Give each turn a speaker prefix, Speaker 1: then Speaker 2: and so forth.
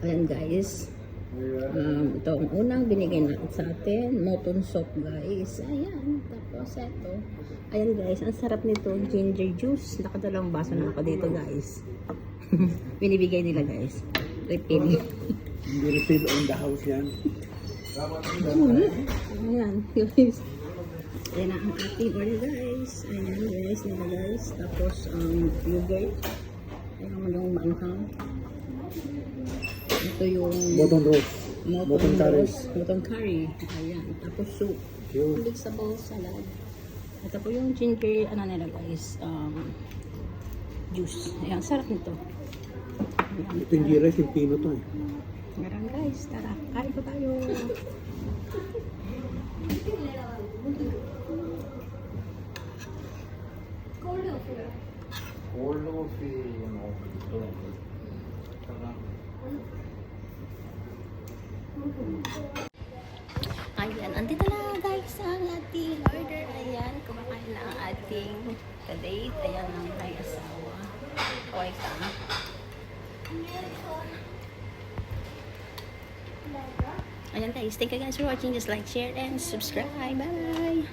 Speaker 1: Ayan guys. Ito ang unang binigay natin sa atin. Moton soup guys. Ayan. Tapos ito. Ayan guys. Ang sarap nito. Ginger juice. Nakadalawang baso na ako dito guys. Binibigay nila guys. Refill.
Speaker 2: Hindi refill on the house yan.
Speaker 1: Ayan guys. Ayan na ang ating order guys. Ayan guys. Nila guys. Tapos yogurt. Ayan mo yung maanghang. Ito yung
Speaker 2: Moton roast.
Speaker 1: moton
Speaker 2: curry.
Speaker 1: Moton curry. Ayan. Tapos soup.
Speaker 2: Yun.
Speaker 1: Vegetable salad. Ito po yung ginger, ano nila guys, juice. Ayan, sarap nito. Ayan,
Speaker 2: Ito yung rice, yung pino to eh.
Speaker 1: meron guys, tara, kain po tayo. Ayan, andito na guys ang ating order. Ayan, kumakain na ang ating kadate. Ayan ang may asawa. Okay ka. Ayan guys, thank you guys for watching. Just like, share, and subscribe. Bye!